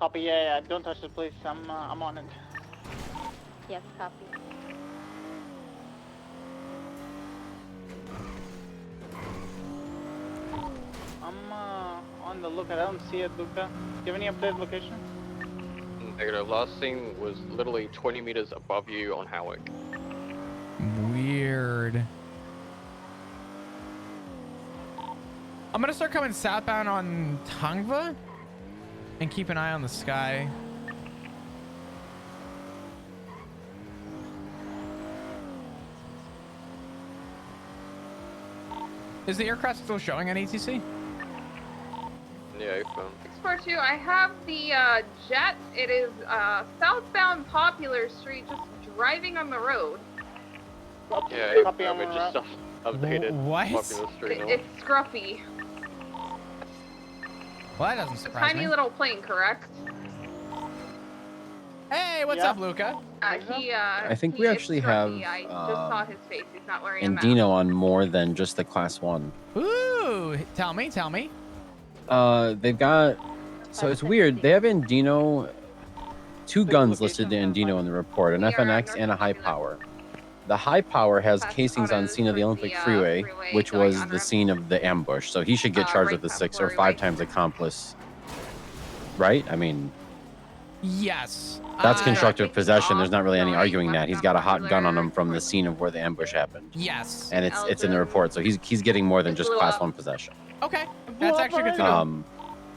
Copy. Yeah. Don't touch it, please. I'm on it. Yes, copy. I'm on the lookout. I don't see it, Luca. Do you have any updated location? Negative. Last seen was literally 20 meters above you on Howick. Weird. I'm gonna start coming southbound on Tongva and keep an eye on the sky. Is the aircraft still showing on ATC? Yeah, phone. 642, I have the jet. It is southbound Popular Street, just driving on the road. Yeah, Copy on it the just updated. What? Popular Street now. It's scruffy. Well, that doesn't It's a surprise tiny me. little plane, correct? Hey, what's Yeah. up, Luca? I think he we is actually scruffy. have, I just saw his face. He's not wearing a mask. Andino on more than just the class 1. Ooh, tell me. They've got, so it's weird, they have Andino, 2 guns listed to Andino in the report, an We are FNX North and a high Popular. power. The high power has Passing casings on autos scene of the towards Olympic the, freeway, freeway which going was on the ramp. scene of the ambush, so he should get charged right with the past 6 or Flurry 5 Way. times accomplice. Right? I mean, Yes. that's I constructive think possession. There's off not really any going arguing that. He's got a hot gun on him from the towards- scene of where the ambush happened. Yes. And it's in the report, so he's getting more than It just blew class up. 1 possession. Okay. That's actually good to know.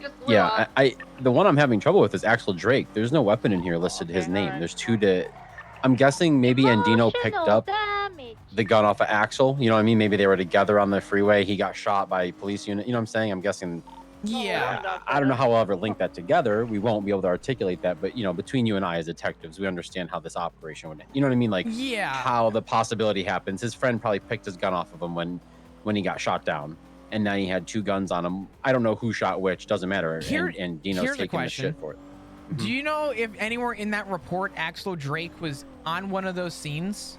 Just blew Yeah, up. I the one I'm having trouble with is Axel Drake. There's no weapon in here listed his Okay, name. alright. There's 2 to. I'm guessing maybe Andino picked Emotional up damage. the gun off of Axel. You know what I mean? Maybe they were together on the freeway. He got shot by a police unit. You know what I'm saying? I'm guessing. Yeah. I don't know how we'll ever link that together. We won't be able to articulate that. But between you and I as detectives, we understand how this operation would. You know what I mean? Like Yeah. how the possibility happens. His friend probably picked his gun off of him when he got shot down. And now he had 2 guns on him. I don't know who shot which. Doesn't matter. And Dino's here's a taking the question. shit for it. Do you know if anywhere in that report Axel Drake was on one of those scenes?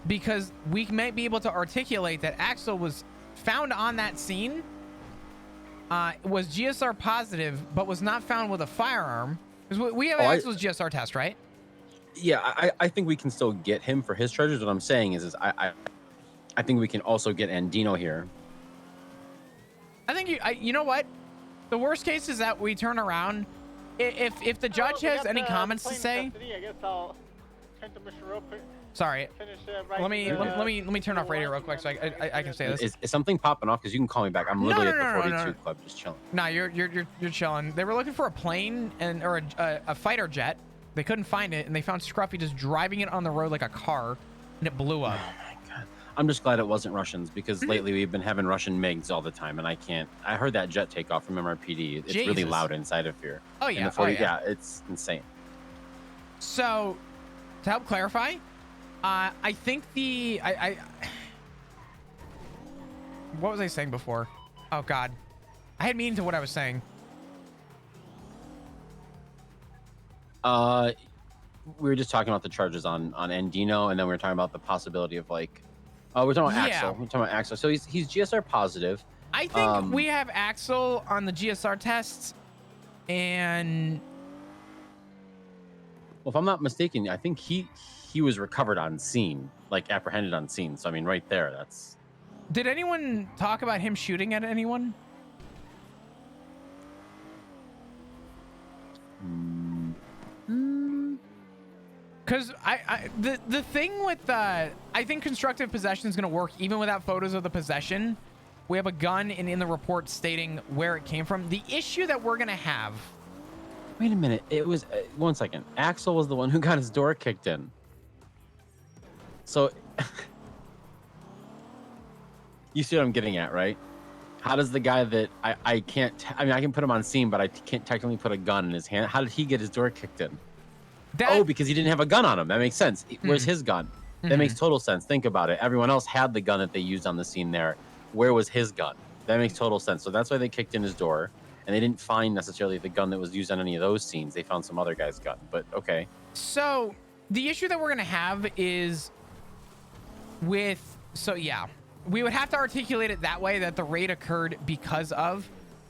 Because we might be able to articulate that Axel was found on that scene, was GSR positive, but was not found with a firearm. Because we have Axel's GSR test, right? Yeah, I think we can still get him for his charges. What I'm saying is I think we can also get Andino here. I think you know what? The worst case is that we turn around. If the judge has any comments to say, I guess I'll turn to Mr. Rope. sorry. Finish. Let me turn off radio real quick so I can say this. Is something popping off? Because you can call me back. I'm No, literally no, at the no, 42 no. club just chilling. No, you're chilling. They were looking for a plane or a fighter jet. They couldn't find it, and they found Scruffy just driving it on the road like a car, and it blew up. Oh my god. I'm just glad it wasn't Russians because lately we've been having Russian MiGs all the time, and I can't. I heard that jet take off from MRPD. It's really Jesus. loud inside of here. Oh In yeah, the 40, oh, yeah. it's insane. So, to help clarify, I think what was I saying before? Oh God, I had meaning to what I was saying. We were just talking about the charges on Andino, and then we were talking about the possibility of like, we're talking about Yeah. Axel. We're talking about Axel. So he's GSR positive. I think we have Axel on the GSR tests, and Well, if I'm not mistaken, I think he was recovered on scene, like apprehended on scene. So I mean, right there, that's. did anyone talk about him shooting at anyone? Because the thing with I think constructive possession is going to work even without photos of the possession. We have a gun and in the report stating where it came from. The issue that we're going to have. Wait a minute. It was 1 second. Axel was the one who got his door kicked in. So you see what I'm getting at, right? How does the guy that I can't, I mean, I can put him on scene, but I can't technically put a gun in his hand. How did he get his door kicked in? Oh, because he didn't have a gun on him. That makes sense. Where's his gun? That makes total sense. Think about it. Everyone else had the gun that they used on the scene there. Where was his gun? That makes total sense. So that's why they kicked in his door. And they didn't find necessarily the gun that was used on any of those scenes. They found some other guy's gun. But okay. So the issue that we're going to have is we would have to articulate it that way, that the raid occurred because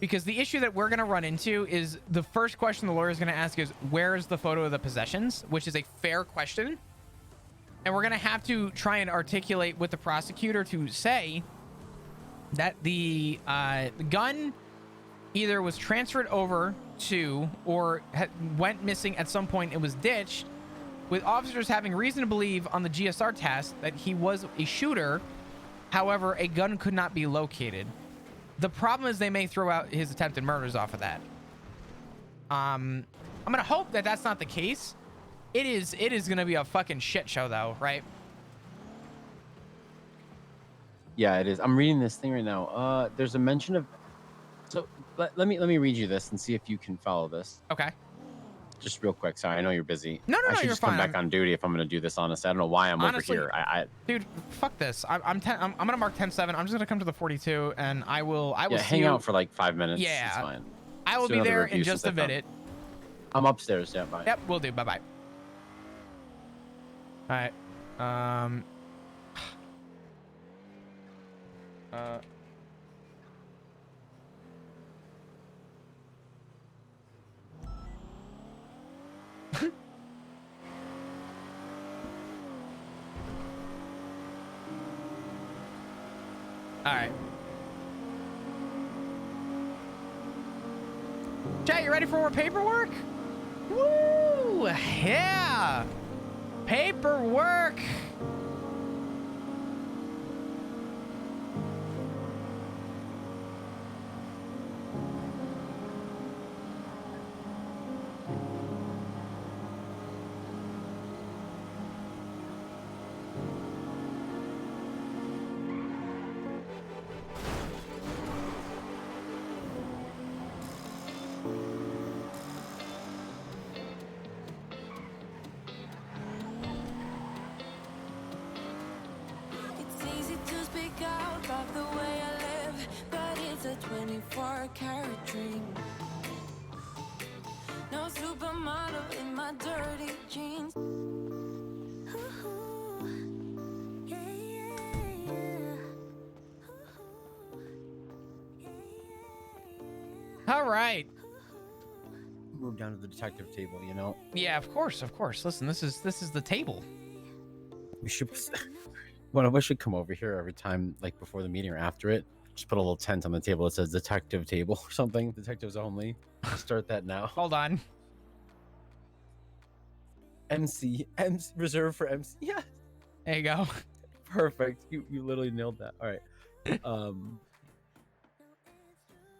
because the issue that we're going to run into is the first question the lawyer is going to ask is, where is the photo of the possessions? Which is a fair question. And we're going to have to try and articulate with the prosecutor to say that the gun either was transferred over to or went missing at some point and was ditched, with officers having reason to believe on the GSR test that he was a shooter. However, a gun could not be located. The problem is they may throw out his attempted murders off of that. I'm going to hope that that's not the case. It is going to be a fucking shit show though, right? Yeah, it is. I'm reading this thing right now. There's a mention of. So let me read you this and see if you can follow this. Okay. Just real quick. Sorry, I know you're busy. No, I should you're just fine. come back on duty if I'm going to do this. Honestly, I don't know why I'm Honestly, over here. Dude, fuck this. I'm going to mark 10-7. I'm just going to come to the 42 and I will yeah, see hang you. out for like 5 minutes. Yeah. It's fine. I will Do be another there review in just since a I found- minute. I'm upstairs. Yeah, bye. Yep, we'll do. Bye-bye. All right. All right. Chat, you ready for more paperwork? Woo! Yeah! Paperwork! It's easy to speak out of the way I live, but it's a 24-karat dream. No supermodel in my dirty jeans. Ooh, yeah, yeah, yeah. Ooh, yeah, yeah. All right. Move down to the detective table. You know. Yeah, of course, of course. Listen, this is the table. We should. One of us should come over here every time, like before the meeting or after it. Just put a little tent on the table that says "detective table" or something. Detectives only. Start that now. Hold on. MC reserved for MC. Yeah. There you go. Perfect. You literally nailed that. All right.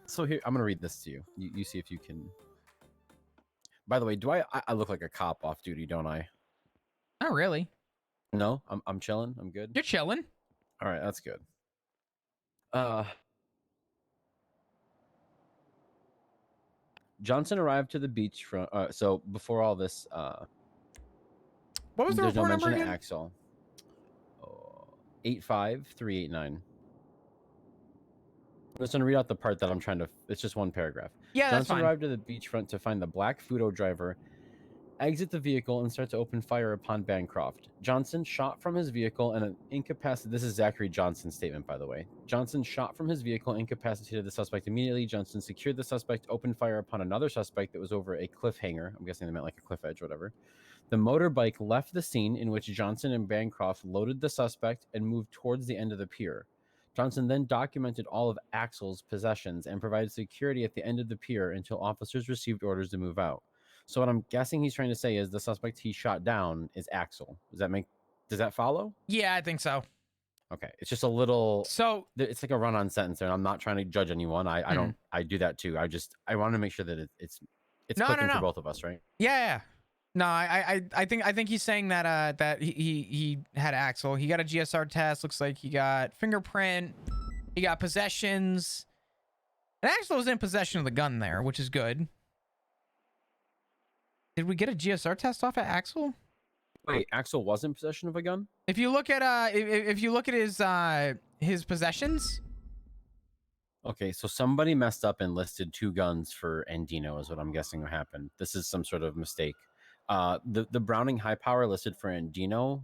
So here, I'm gonna read this to you. You see if you can. By the way, do I look like a cop off duty, don't I? Not really. No, I'm chilling. I'm good. You're chilling. All right, that's good. Johnson arrived to the beachfront. So before all this, What was the there's no report number mention again? of Axel. 85389. I'm just gonna read out the part that I'm trying to. It's just one paragraph. Yeah, that's Johnson fine. arrived at the beachfront to find the black Fudo driver exit the vehicle and start to open fire upon Bancroft. Johnson shot from his vehicle and incapacitated. This is Zachary Johnson's statement, by the way. Johnson shot from his vehicle and incapacitated the suspect immediately. Johnson secured the suspect, opened fire upon another suspect that was over a cliff hanger. I'm guessing they meant like a cliff edge, whatever. The motorbike left the scene, in which Johnson and Bancroft loaded the suspect and moved towards the end of the pier. Johnson then documented all of Axel's possessions and provided security at the end of the pier until officers received orders to move out. So what I'm guessing he's trying to say is the suspect he shot down is Axel. Does that follow? Yeah, I think so. Okay. It's just a little, So it's like a run-on sentence there. I'm not trying to judge anyone. I do that too. I want to make sure that it's No, clicking no. for both of us, right? yeah. No, I think he's saying that that he had Axel. He got a GSR test. Looks like he got fingerprint. He got possessions. And Axel was in possession of the gun there, which is good. Did we get a GSR test off at Axel? Wait, Axel was in possession of a gun? If you look at if you look at his possessions. Okay, so somebody messed up and listed 2 guns for Andino is what I'm guessing what happened. This is some sort of mistake. The Browning high power listed for Andino,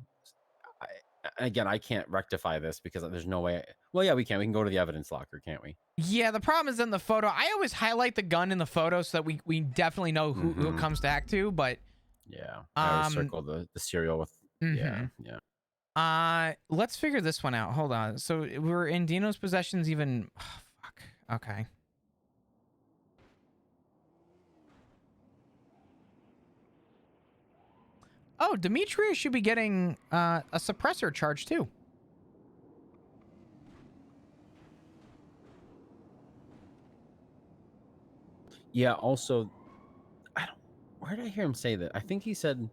Again, I can't rectify this because there's no way. Well, yeah, we can. We can go to the evidence locker, can't we? Yeah, the problem is in the photo. I always highlight the gun in the photo so that we definitely know who it comes to act to. But yeah, I always circle the serial with. Yeah. Let's figure this one out. Hold on. So we're in Dino's possessions. Even fuck. Okay. Oh, Demetrius should be getting a suppressor charge too. Yeah. Also, where did I hear him say that? I think he said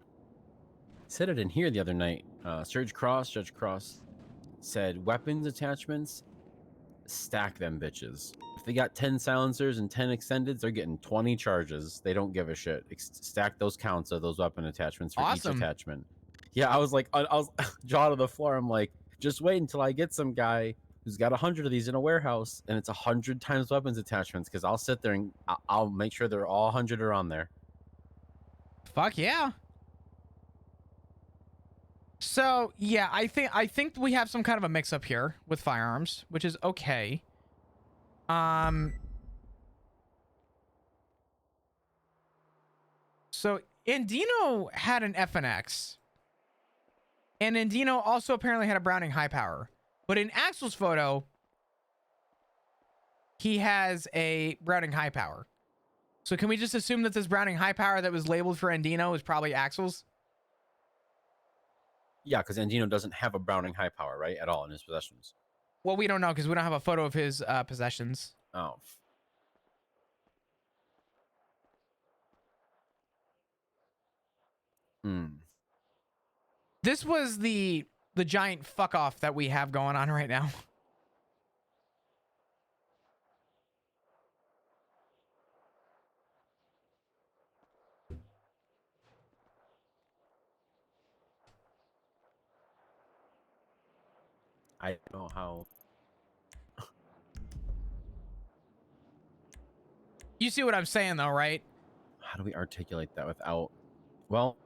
it in here the other night. Judge Cross said weapons attachments, stack them bitches. If they got 10 silencers and 10 extendeds, they're getting 20 charges. They don't give a shit. Stack those counts of those weapon attachments for each attachment. Yeah, I was like, I was jaw to the floor. I'm like, just wait until I get some guy who's got 100 of these in a warehouse and it's 100 times weapons attachments, because I'll sit there and I'll make sure they're all 100 are on there. Fuck yeah. So yeah, I think we have some kind of a mix up here with firearms, which is okay. So Andino had an FNX, and Andino also apparently had a Browning high power, but in Axel's photo, he has a Browning high power. So can we just assume that this Browning high power that was labeled for Andino is probably Axel's? Yeah, because Andino doesn't have a Browning high power, right, at all in his possessions. Well, we don't know because we don't have a photo of his possessions. Oh. This was the giant fuck off that we have going on right now. I don't know how. You see what I'm saying, though, right? How do we articulate that without, well,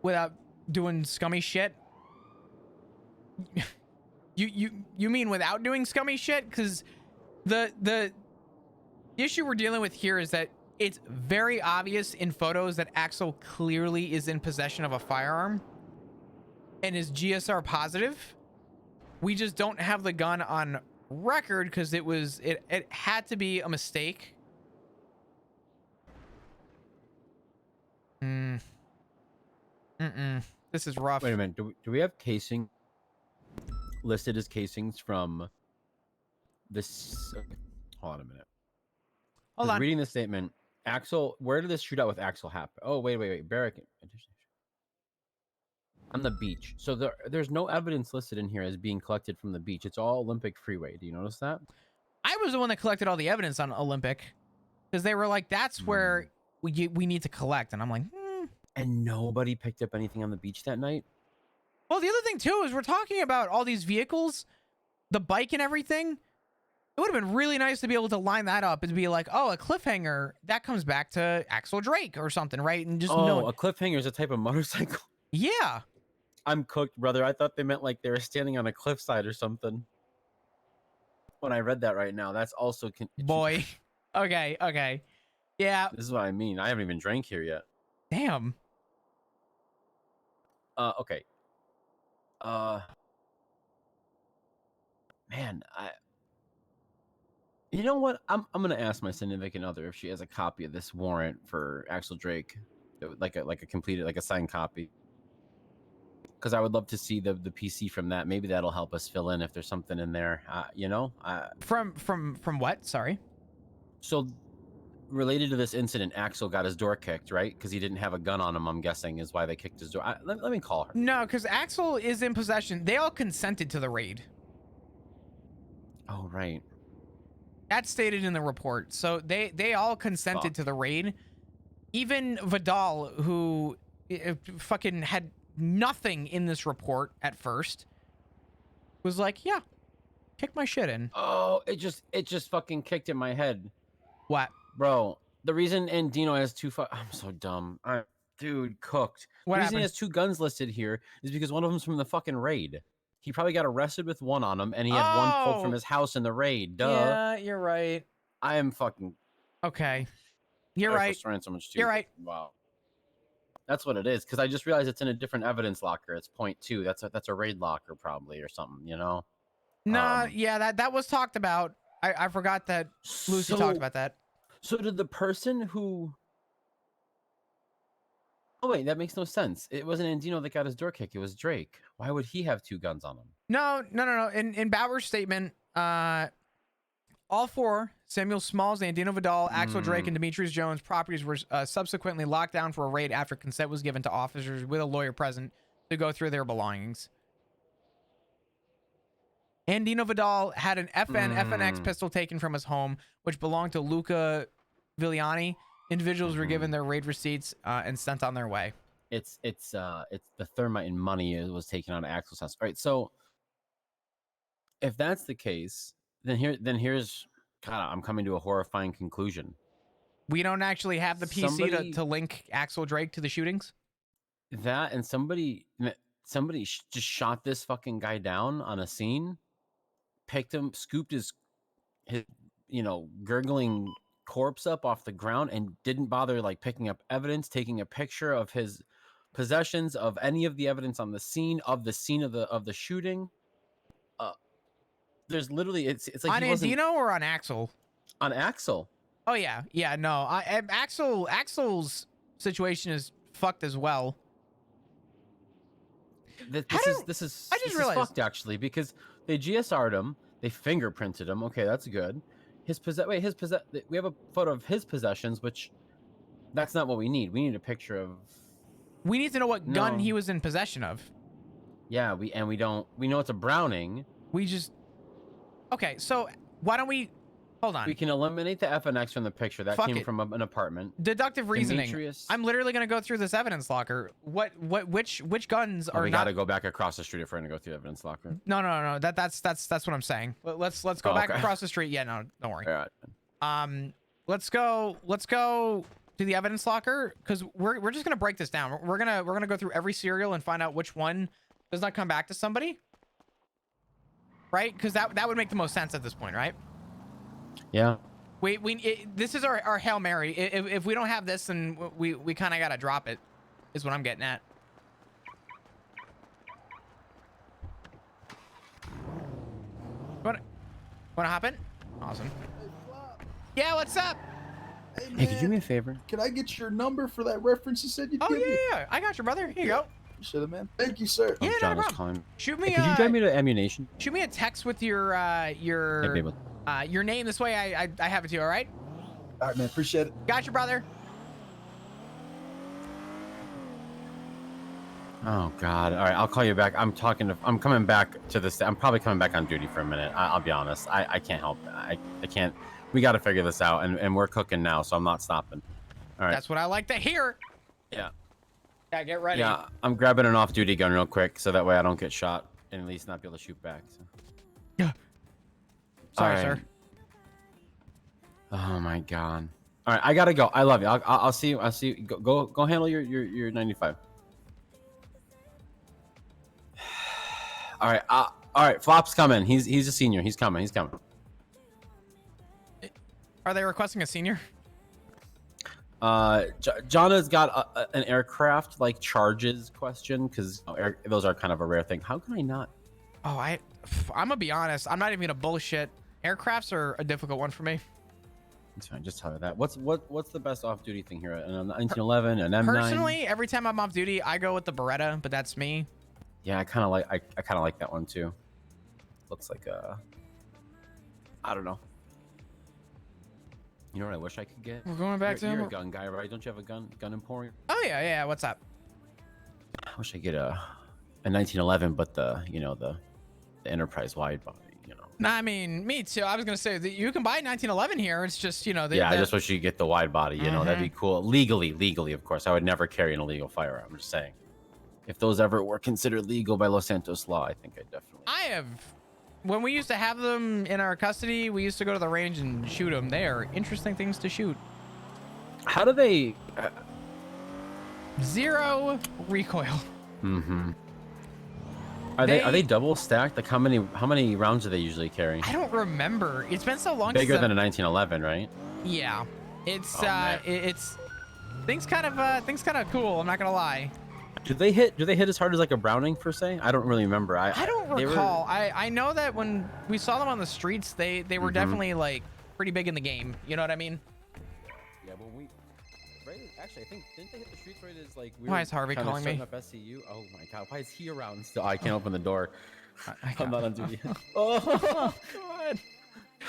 without doing scummy shit? You mean without doing scummy shit? Because the issue we're dealing with here is that it's very obvious in photos that Axel clearly is in possession of a firearm and is GSR positive. We just don't have the gun on record because it had to be a mistake. This is rough. Wait a minute. Do we have casing listed as casings from this? Okay. Hold on a minute. Hold on. Reading the statement, Axel, where did this shootout with Axel happen? Oh, wait. Barrack. On the beach. So there's no evidence listed in here as being collected from the beach. It's all Olympic Freeway. Do you notice that? I was the one that collected all the evidence on Olympic because they were like, that's where we need to collect. And I'm like, And nobody picked up anything on the beach that night? Well, the other thing, too, is we're talking about all these vehicles, the bike and everything. It would have been really nice to be able to line that up and be like, oh, a cliffhanger, that comes back to Axel Drake or something, right? And just a cliffhanger is a type of motorcycle? Yeah. I'm cooked, brother. I thought they meant like they were standing on a cliffside or something. When I read that right now, that's also... Boy. Okay. Yeah. This is what I mean. I haven't even drank here yet. Damn. Okay. Man, you know what? I'm gonna ask my significant other if she has a copy of this warrant for Axel Drake, like a completed, like a signed copy. Because I would love to see the PC from that. Maybe that'll help us fill in if there's something in there. You know. From what? Sorry. So, related to this incident, Axel got his door kicked, right? Because he didn't have a gun on him, I'm guessing, is why they kicked his door. Let me call her. No, because Axel is in possession. They all consented to the raid. Oh, right. That's stated in the report. So they all consented to the raid. Even Vidal, who fucking had nothing in this report at first, was like, yeah, kick my shit in. Oh, it just fucking kicked in my head. What? Bro, the reason Andino has I'm so dumb. Dude, cooked. What the reason happened? he has two guns listed here is because one of them's from the fucking raid. He probably got arrested with one on him, and he had one pulled from Oh. his house in the raid. Duh. Yeah, you're right. I am fucking. Okay. You're I right. feel sorry so much too. You're right. Wow. That's what it is, because I just realized it's in a different evidence locker. It's .2. That's a raid locker probably or something, you know. Nah, yeah, that was talked about. I forgot that Lucy talked about that. So did the person who? Oh wait, that makes no sense. It wasn't Andino that got his door kicked. It was Drake. Why would he have 2 guns on him? No. In Bauer's statement, all 4 Samuel Smalls, Andino Vidal, Axel Drake, and Demetrius Jones properties were subsequently locked down for a raid after consent was given to officers with a lawyer present to go through their belongings. Andino Vidal had an FNX pistol taken from his home, which belonged to Luca Vigliani. Individuals were given their raid receipts and sent on their way. It's the thermite and money was taken out of Axel's house. All right, so if that's the case, then here's God, I'm coming to a horrifying conclusion. We don't actually have the PC to link Axel Drake to the shootings. That and somebody just shot this fucking guy down on a scene, picked him, scooped his gurgling corpse up off the ground, and didn't bother like picking up evidence, taking a picture of his possessions, of any of the evidence on the scene of the shooting. There's literally it's like on Andino or on Axel? On Axel. Oh yeah, no. Axel's situation is fucked as well. This is I just realized fucked actually, because they GSR'd him, they fingerprinted him. Okay, that's good. We have a photo of his possessions, which that's not what we need. We need a picture of. We need to know what gun he was in possession of. Yeah, we know it's a Browning. Okay, so why don't we hold on? We can eliminate the FNX from the picture. That came from an apartment. Deductive reasoning. I'm literally gonna go through this evidence locker. Which guns are? We gotta go back across the street if we're gonna go through the evidence locker. No. That's what I'm saying. Let's go back across the street. Yeah, no, don't worry. All right. Let's go to the evidence locker, because we're just gonna break this down. We're gonna go through every serial and find out which one does not come back to somebody. Right? Because that would make the most sense at this point, right? Yeah. This is our Hail Mary. If we don't have this, then we kind of gotta drop it, is what I'm getting at. Wanna hop in? Awesome. Yeah, what's up? Hey, man, Hey, could you do me a favor? Can I get your number for that reference you said you'd give me? Yeah. I got you, brother. Here you go. Should have, man. Thank you, sir. Yeah, John no is problem. calling. Shoot me. Hey, could you drive me to ammunition? Shoot me a text with your your name. This way I have it to you. All right. All right, man. Appreciate it. Got you, brother. Oh God! All right, I'll call you back. I'm coming back to this. I'm probably coming back on duty for a minute. I'll be honest. I can't help it. I can't. We got to figure this out, and we're cooking now, so I'm not stopping. All right. That's what I like to hear. Yeah. Yeah, get ready. Yeah, I'm grabbing an off-duty gun real quick, so that way I don't get shot, and at least not be able to shoot back. So. Yeah. Sorry, sir. Oh my God! All right, I gotta go. I love you. I'll see you. I'll see you. Go handle your 95. All right. All right. Flop's coming. He's a senior. He's coming. Are they requesting a senior? Jonna's got an aircraft like charges question, because those are kind of a rare thing. How can I not? Oh, I'm gonna be honest. I'm not even gonna bullshit. Aircrafts are a difficult one for me. It's fine. Just tell her that. What's the best off-duty thing here? An 1911, an M9. Personally, every time I'm off duty, I go with the Beretta, but that's me. Yeah, I kind of like that one too. Looks like I don't know. You know what I wish I could get? We're going back to You're a gun guy, right? Don't you have a gun emporium? Oh yeah. What's up? I wish I could get a 1911, but the enterprise wide body. Nah, I mean, me too. I was gonna say that you can buy 1911 here. It's just I just wish you could get the wide body. That'd be cool. Legally, of course. I would never carry an illegal firearm. I'm just saying. If those ever were considered legal by Los Santos law, I think I definitely. When we used to have them in our custody, we used to go to the range and shoot them. They are interesting things to shoot. How do they? Zero recoil. Mm-hmm. Are they double stacked? Like how many rounds do they usually carry? I don't remember. It's been so long. Bigger since than a 1911, right? Yeah, it's man. it's things kind of cool. I'm not gonna lie. Do they hit as hard as like a Browning per se? I don't really remember. I don't recall. I know that when we saw them on the streets, they were definitely like pretty big in the game. You know what I mean? Yeah, well actually I think didn't they hit the streets right as like Why is Harvey calling me? Up SCU? Oh my god, why is he around still? I can't open the door. I'm not on duty. Oh god.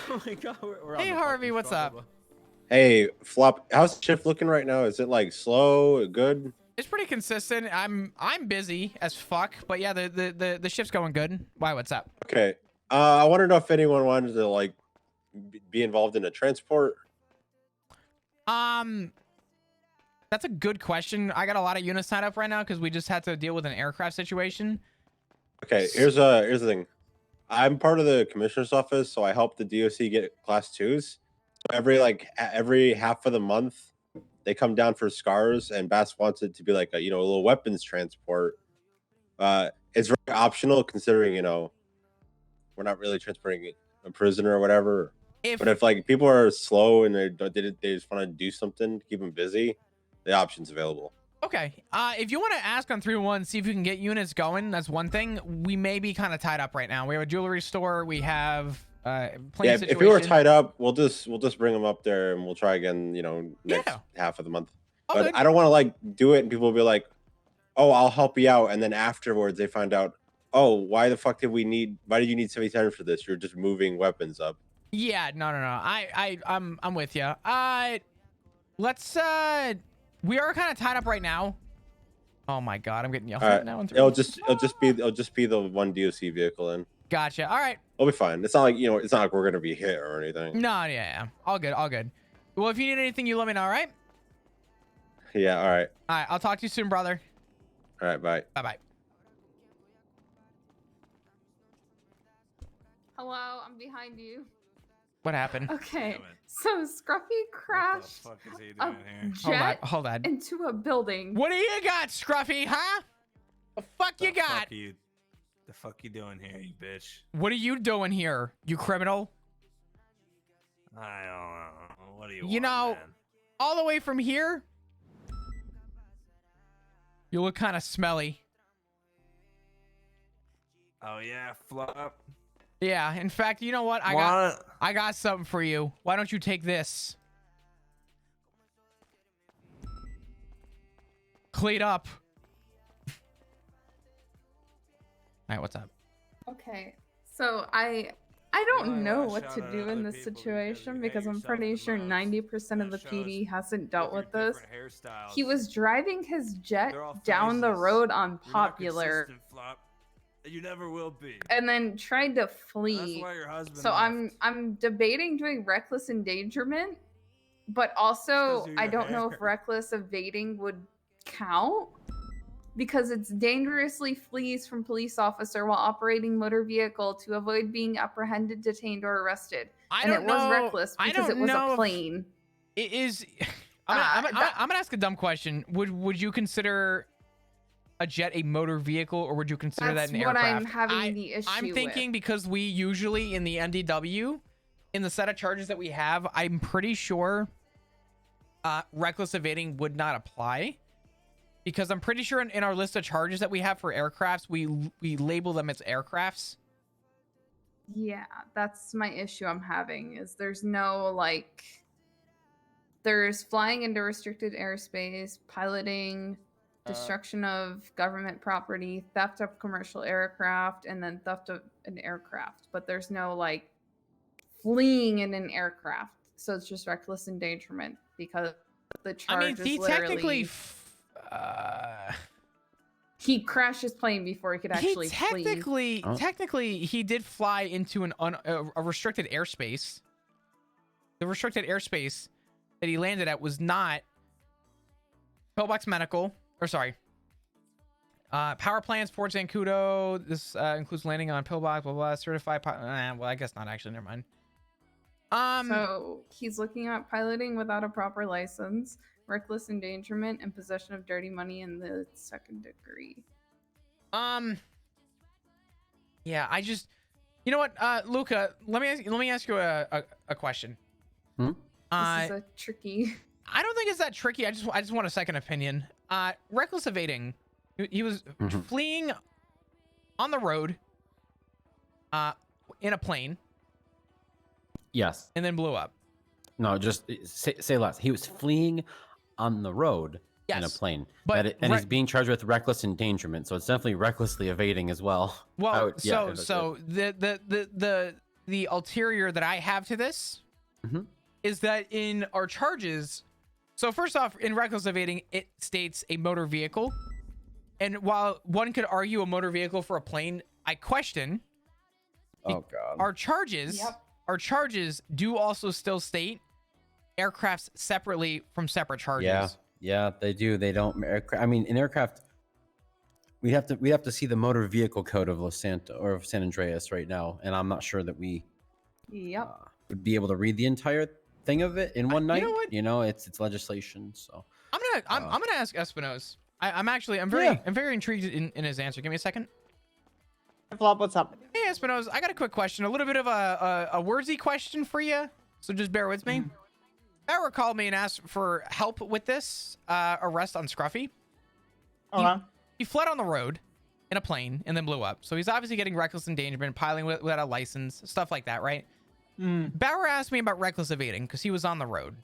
Oh my god. We're Hey Harvey, what's up? Hey, Flop, how's the shift looking right now? Is it like slow, good? It's pretty consistent. I'm busy as fuck, but yeah, the shift's going good. Why? What's up? Okay. I want to know if anyone wanted to like be involved in a transport. That's a good question. I got a lot of units tied up right now because we just had to deal with an aircraft situation. Okay, here's the thing. I'm part of the commissioner's office, so I help the DOC get class 2s. So every half of the month, they come down for scars, and Bass wants it to be like a little weapons transport. It's very optional considering we're not really transporting a prisoner or whatever. But if like people are slow and they just want to do something to keep them busy, the option's available. Okay. If you want to ask on 3-1, see if you can get units going, that's one thing. We may be kind of tied up right now. We have a jewelry store. We have if we were tied up, we'll just bring them up there and we'll try again. Next half of the month. But good. I don't want to like do it and people will be like, "Oh, I'll help you out," and then afterwards they find out, "Oh, why did you need 77 for this? You're just moving weapons up." Yeah, no. I'm with you. Let's we are kind of tied up right now. Oh my god, I'm getting yelled at now. It'll just be the one DOC vehicle in. Gotcha. All right. We'll be fine. It's not like it's not like we're gonna be hit or anything. No, yeah. All good. Well, if you need anything, you let me know. All right. Yeah. All right. All right. I'll talk to you soon, brother. All right. Bye. Bye. Hello, I'm behind you. What happened? Okay, so Scruffy crashed a jet Hold on. into a building. What do you got, Scruffy? Huh? The fuck you got? The fuck you doing here, you bitch? What are you doing here, you criminal? I don't know. What do you You want, know, man? all the way from here, you look kind of smelly. Oh yeah, Flop. Yeah, in fact, you know what? I got something for you. Why don't you take this? Clean up. All right, what's up? Okay, so I don't know what to do in this situation because I'm pretty sure 90% of the PD hasn't dealt with this. He was driving his jet down the road on Popular. You never will be. And then tried to flee. That's why your husband So left. I'm debating doing reckless endangerment, but also I don't know if reckless evading would count because it's dangerously flees from police officer while operating motor vehicle to avoid being apprehended, detained, or arrested. And it was reckless because it was a plane. It is. I'm gonna ask a dumb question. Would you consider a jet a motor vehicle, or would you consider that an aircraft? That's what I'm having the issue I'm thinking with. because we usually in the MDW, in the set of charges that we have, I'm pretty sure reckless evading would not apply, because I'm pretty sure in our list of charges that we have for aircrafts, we label them as aircrafts. Yeah, that's my issue I'm having is there's no like there's flying into restricted airspace, piloting, destruction of government property, theft of commercial aircraft, and then theft of an aircraft. But there's no like fleeing in an aircraft. So it's just reckless endangerment because the charge is literally he crashed his plane before he could actually flee. Technically, he did fly into a restricted airspace. The restricted airspace that he landed at was not Pillbox Medical. Or sorry. Power plants, Fort Zancudo. This includes landing on pillbox, blah, blah, certified. Well, I guess not actually. Never mind. So he's looking at piloting without a proper license, reckless endangerment, and possession of dirty money in the second degree. Yeah, I just, you know what, Luca, let me ask you a question. Hmm? This is a tricky. I don't think it's that tricky. I just want a second opinion. Reckless evading. He was fleeing on the road, in a plane, Yes. and then blew up. No, just say less. He was fleeing on the road in a Yes, plane, but and he's being charged with reckless endangerment. So it's definitely recklessly evading as well. Well, the ulterior that I have to this is that in our charges. So first off, in reckless evading, it states a motor vehicle, and while one could argue a motor vehicle for a plane, I question. Oh God. Our charges. Yep. Our charges do also still state aircrafts separately from separate charges. Yeah, they do. They don't. I mean, in aircraft, we have to see the motor vehicle code of Los Santos or of San Andreas right now, and I'm not sure that we would be able to read the entire thing of it in one night. You know what? You know, it's legislation. So I'm gonna ask Espinosa. I'm very intrigued in his answer. Give me a second. Flop, what's up? Hey Espinosa, I got a quick question. A little bit of a wordsy question for you. So just bear with me. Barra called me and asked for help with this arrest on Scruffy. He fled on the road in a plane and then blew up. So he's obviously getting reckless endangerment, piloting without a license, stuff like that, right? Barra asked me about reckless evading because he was on the road,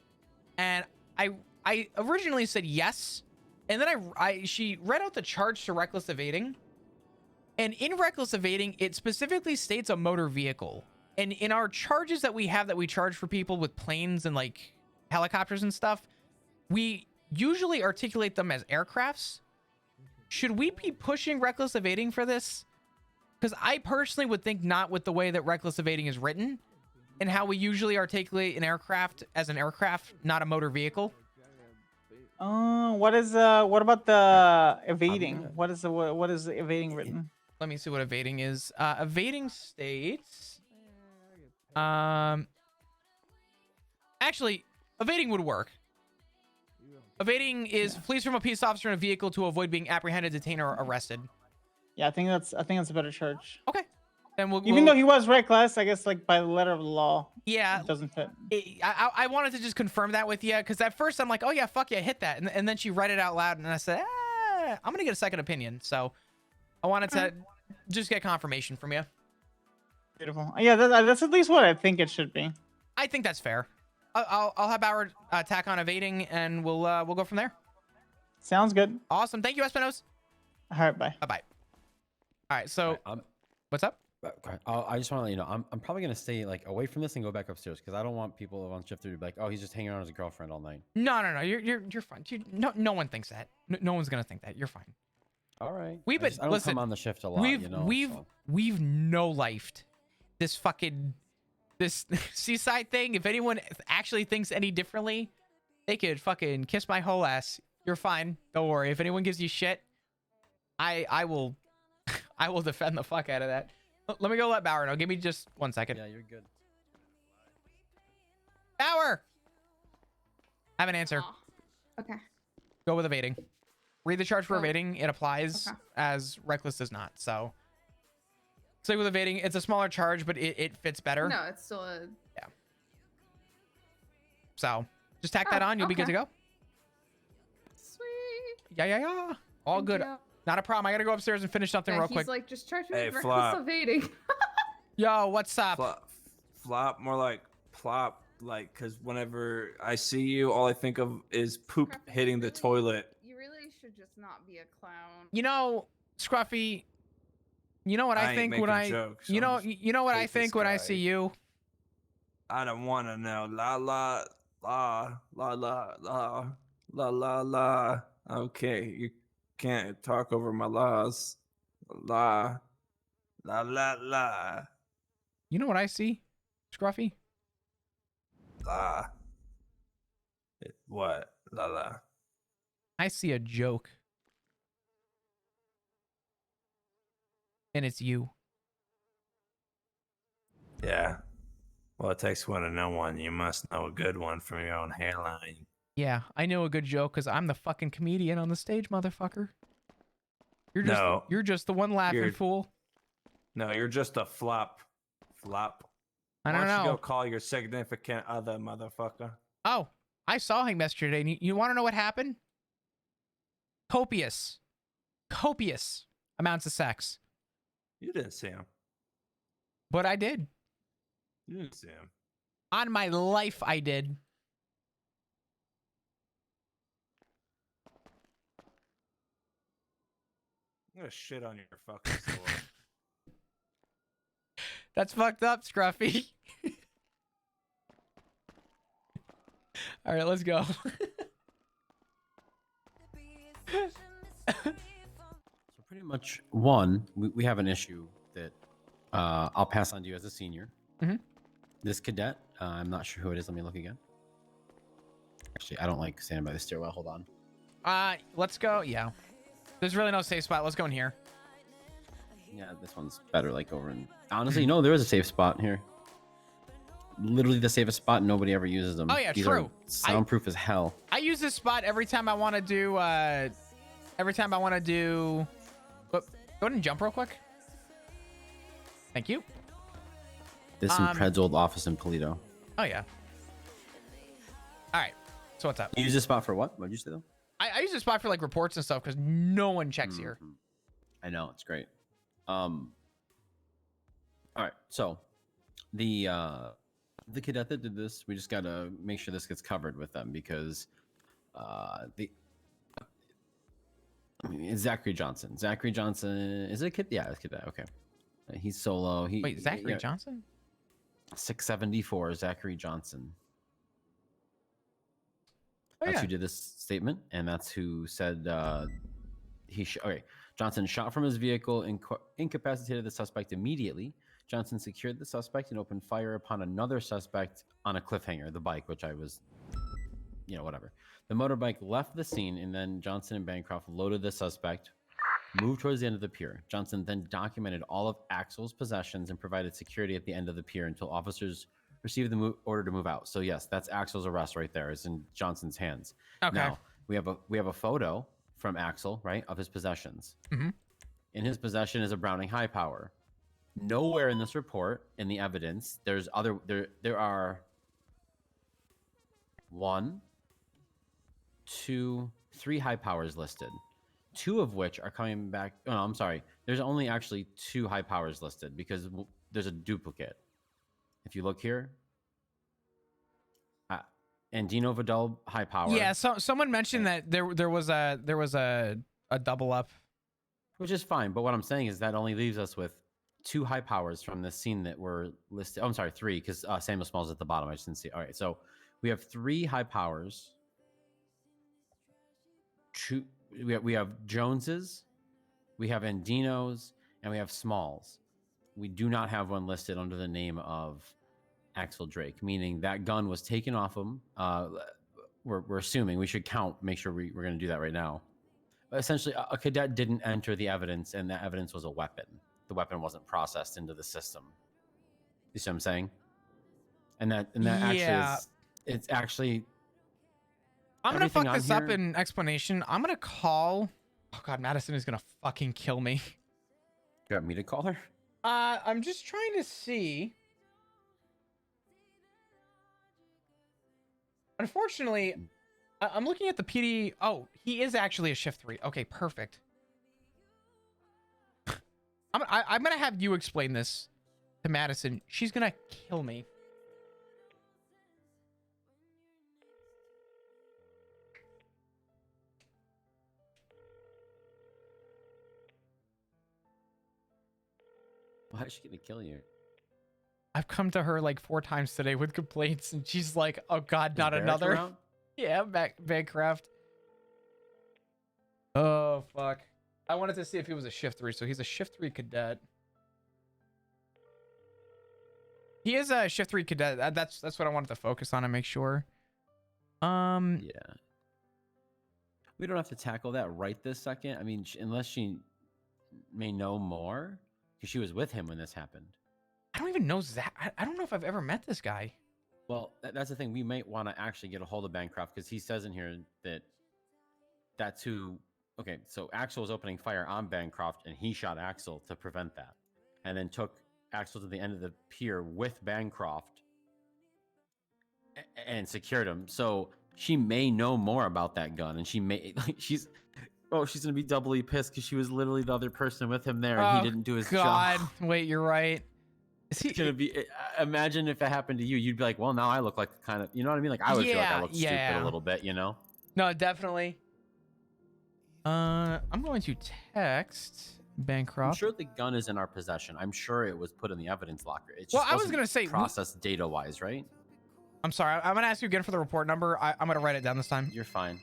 and I originally said yes, and then she read out the charge to reckless evading, and in reckless evading it specifically states a motor vehicle, and in our charges that we charge for people with planes and like helicopters and stuff, we usually articulate them as aircrafts. Should we be pushing reckless evading for this? Because I personally would think not, with the way that reckless evading is written and how we usually articulate an aircraft as an aircraft, not a motor vehicle. What about the evading? What is the evading written? Let me see what evading is. Evading states, actually, evading would work. Evading is flees from a peace officer in a vehicle to avoid being apprehended, detained, or arrested. Yeah, I think that's a better charge. Okay. Then Even though he was reckless, I guess like by the letter of the law, yeah, it doesn't fit. I wanted to just confirm that with you, because at first I'm like, oh yeah, fuck yeah, hit that, and then she read it out loud, and I said, I'm gonna get a second opinion. So I wanted to just get confirmation from you. Beautiful. Yeah, that's at least what I think it should be. I think that's fair. I'll have our tack on evading, and we'll go from there. Sounds good. Awesome. Thank you, Espinosa. All right, bye. Bye. All right. So, what's up? I just want to let you know, I'm probably gonna stay like away from this and go back upstairs because I don't want people on shift to be like, oh, he's just hanging around with his girlfriend all night. No. You're fine. Dude, no one thinks that. No one's gonna think that. You're fine. All right. I don't listen, come on the shift a lot. We've no-lifed this seaside thing. If anyone actually thinks any differently, they could fucking kiss my whole ass. You're fine. Don't worry. If anyone gives you shit, I will I will defend the fuck out of that. Let me go let Bauer know. Give me just 1 second. Yeah, you're good. Bauer! Have an answer. Okay. Go with evading. Read the charge for evading. It applies as reckless does not. So stay with evading. It's a smaller charge, but it fits better. No, it's still a... Yeah. So just tack that on. You'll be good to go. Sweet. Yeah. All Thank good. you. Not a problem. I gotta go upstairs and finish something real quick. He's like, just charge me Hey, with Flop. reckless evading. Yo, what's up? Flop, more like plop, like, because whenever I see you, all I think of is poop hitting the toilet. You really should just not be a clown. You know, Scruffy, you know what I ain't think when making I jokes, you know I'm just you know what I hate think this when I guy. see you? I don't want to know. La la la la la la la la la. Okay, you can't talk over my laws. La la la la You know what I see, Scruffy? la. What? La la. I see a joke. And it's you. Yeah. Well, it takes one to know one. You must know a good one from your own hairline. Yeah, I know a good joke because I'm the fucking comedian on the stage, motherfucker. You're just No, you're just the one laughing you're- fool. No, you're just a flop. Flop. I Why don't don't you know. go call your significant other, motherfucker? Oh, I saw him yesterday. And you want to know what happened? Copious amounts of sex. You didn't see him. But I did. You didn't see him. On my life, I did. I'm gonna shit on your fucking sword. That's fucked up, Scruffy. All right, let's go. So pretty much, one, we have an issue that I'll pass on to you as a senior. Mhm. This cadet, I'm not sure who it is. Let me look again. Actually, I don't like standing by the stairwell. Hold on. Let's go. Yeah. There's really no safe spot. Let's go in here. Yeah, this one's better. Like over in. Honestly, no, there is a safe spot here. Literally the safest spot. Nobody ever uses them. Oh, yeah, These true. are soundproof as hell. I use this spot every time I want to do, But go ahead and jump real quick. Thank you. This is Pred's old office in Polito. Oh, yeah. All right. So what's up? You use this spot for what? What did you say though? I use this spot for like reports and stuff because no one checks here. I know, it's great. All right, so the cadet that did this, we just gotta make sure this gets covered with them because it's Zachary Johnson. Zachary Johnson is it a kid? Yeah, it's a cadet. Okay, he's solo. Wait, Zachary Johnson? 674, Zachary Johnson. Oh, That's yeah. who did this statement, and that's who said Johnson shot from his vehicle and incapacitated the suspect immediately. Johnson secured the suspect and opened fire upon another suspect on a cliffhanger, the bike, which I was, whatever. The motorbike left the scene, and then Johnson and Bancroft loaded the suspect, moved towards the end of the pier. Johnson then documented all of Axel's possessions and provided security at the end of the pier until officers received the order to move out. So yes, that's Axel's arrest right there. It's in Johnson's hands. Okay. Now we have a photo from Axel, right, of his possessions. Mm-hmm. In his possession is a Browning high power. Nowhere in this report, in the evidence, there are 1, 2, 3 high powers listed. 2 of which are coming back. Oh, no, I'm sorry. There's only actually 2 high powers listed because there's a duplicate. If you look here, Andino Vidal high power. Yeah, so someone mentioned that there was a double up, which is fine. But what I'm saying is that only leaves us with 2 high powers from this scene that were listed. Oh, I'm sorry, 3 because Samuel Small's at the bottom. I just didn't see. All right, so we have 3 high powers. We have Joneses, we have Andino's, and we have Smalls. We do not have one listed under the name of Axel Drake, meaning that gun was taken off him. We're assuming we should count, make sure we're going to do that right now. But essentially, a cadet didn't enter the evidence, and that evidence was a weapon. The weapon wasn't processed into the system. You see what I'm saying? And that Yeah. it's actually. I'm gonna everything fuck on this up here- in explanation. I'm gonna call. Oh God, Madison is gonna fucking kill me. You got me to call her? I'm just trying to see. Unfortunately, I'm looking at the PD. Oh, he is actually a shift 3. Okay, perfect. I'm gonna have you explain this to Madison. She's gonna kill me. Why is she gonna kill you? I've come to her like 4 times today with complaints, and she's like, "Oh God, not Barrett another." around? Yeah, Bancroft. Oh fuck! I wanted to see if he was a shift 3, so he's a shift 3 cadet. He is a shift 3 cadet. That's what I wanted to focus on and make sure. Yeah. We don't have to tackle that right this second. I mean, unless she may know more, because she was with him when this happened. I don't even know Zach. I don't know if I've ever met this guy. Well, that's the thing. We might want to actually get a hold of Bancroft because he says in here that that's who. Okay, so Axel was opening fire on Bancroft and he shot Axel to prevent that. and then took Axel to the end of the pier with Bancroft and secured him. So she may know more about that gun, and she may she's gonna be doubly pissed because she was literally the other person with him there, and he didn't do his job. Wait, you're right. It's gonna be. Imagine if it happened to you. You'd be like, well, now I look like kind of, you know what I mean? Like I would feel like I look stupid a little bit, you know? No, definitely. I'm going to text Bancroft. I'm sure the gun is in our possession. I'm sure it was put in the evidence locker. It's just well, I was gonna say processed data wise, right? I'm sorry. I'm gonna ask you again for the report number. I'm gonna write it down this time. You're fine.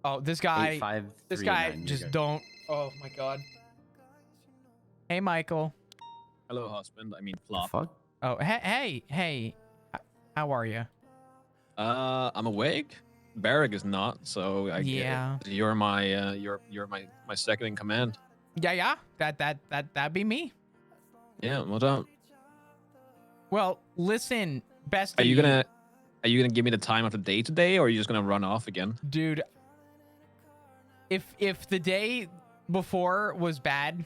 Oh, this guy. 8539, just don't. Oh my god. Hey, Michael. Hello, husband. I mean, flop. Fuck. Oh, hey. How are you? I'm awake. Barrick is not, so Yeah. You're my my second in command. Yeah. That'd be me. Yeah. What's up? Well, listen, bestie. Are you gonna give me the time of the day today, or are you just gonna run off again? Dude, if the day before was bad,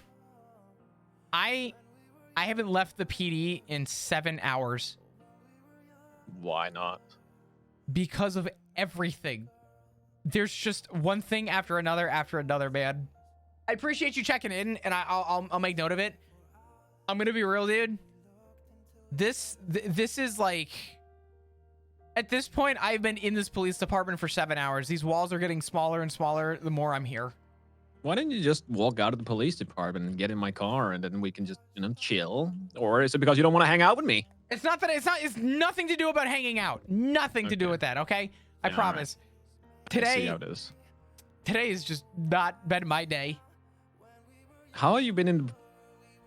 I haven't left the PD in 7 hours. Why not? Because of everything. There's just one thing after another, man. I appreciate you checking in, and I'll make note of it. I'm gonna be real, dude. This is like, at this point, I've been in this police department for 7 hours. These walls are getting smaller and smaller the more I'm here. Why didn't you just walk out of the police department and get in my car, and then we can just, chill? Or is it because you don't want to hang out with me? It's not that it's nothing to do about hanging out. Nothing to do with that, okay? I promise. Right. Today, I see how it is. Today has just not been my day. How have you been in?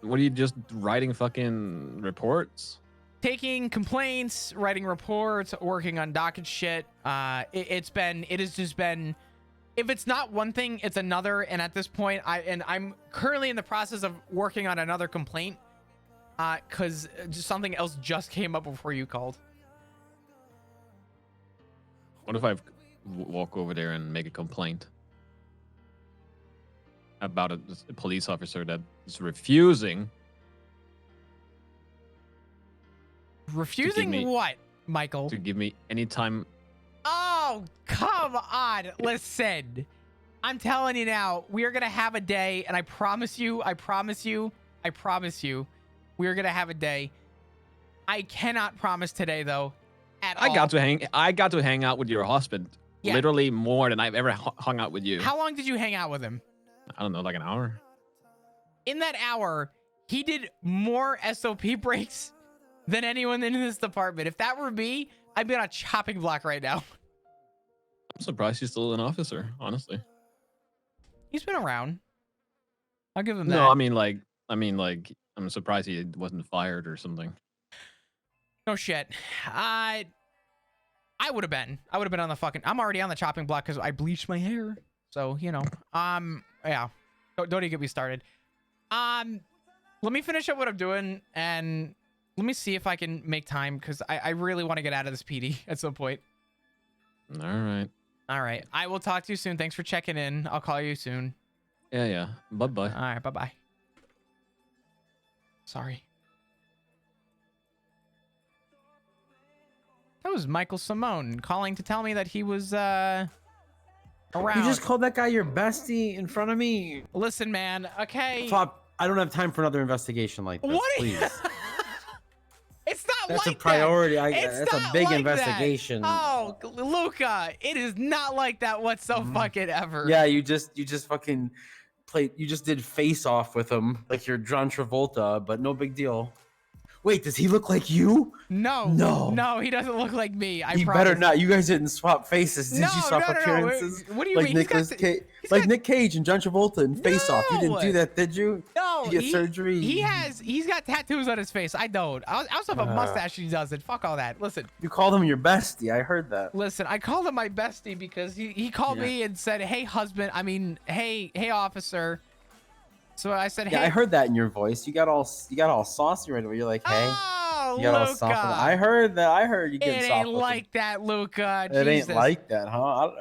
What are you just writing fucking reports? Taking complaints, writing reports, working on docket shit. It has just been, if it's not one thing, it's another. And at this point, I'm currently in the process of working on another complaint. Cause something else just came up before you called. What if I walk over there and make a complaint about a police officer that is refusing what, Michael? to give me any time? Oh, come on. Listen, I'm telling you now, we are going to have a day, and I promise you, we are going to have a day. I cannot promise today, though, at all. I got to hang out with your husband literally more than I've ever hung out with you. How long did you hang out with him? I don't know, like an hour. In that hour, he did more SOP breaks than anyone in this department. If that were me, I'd be on a chopping block right now. I'm surprised he's still an officer, honestly. He's been around. I'll give him that. No, I mean like I'm surprised he wasn't fired or something. No shit. I would have been. On the fucking. I'm already on the chopping block because I bleached my hair. So yeah. Don't even get me started. Let me finish up what I'm doing and let me see if I can make time because I really want to get out of this PD at some point. All right. I will talk to you soon. Thanks for checking in. I'll call you soon. Yeah. Bye. All right. Bye. Sorry. That was Michael Simone calling to tell me that he was around. You just called that guy your bestie in front of me. Listen, man. Okay. Flop, I don't have time for another investigation like this. What? Please. It's not That's like a priority. It's That's a not big like investigation. That. Oh, Luca, it is not like that whatsoever fucking ever. Yeah, you just fucking played. You just did face off with him like you're John Travolta, but no big deal. Wait, does he look like you? No, he doesn't look like me. I He promise. better not. You guys didn't swap faces. Did you swap appearances? What do you like mean? Nick Cage and John Travolta in Face Off. You didn't do that, did you? No, Did you get surgery? He's got tattoos on his face. I don't. I also have a mustache. He doesn't. Fuck all that. Listen. You called him your bestie. I heard that. Listen, I called him my bestie because he called me and said, "Hey, husband. I mean, hey, officer." So I said, "Hey." Yeah, I heard that in your voice. You got all saucy right away. You're like, "Hey." Oh, You got all Luca. soft. I heard that. I heard you getting It soft. ain't like that, Luca. It Jesus. ain't like that, huh?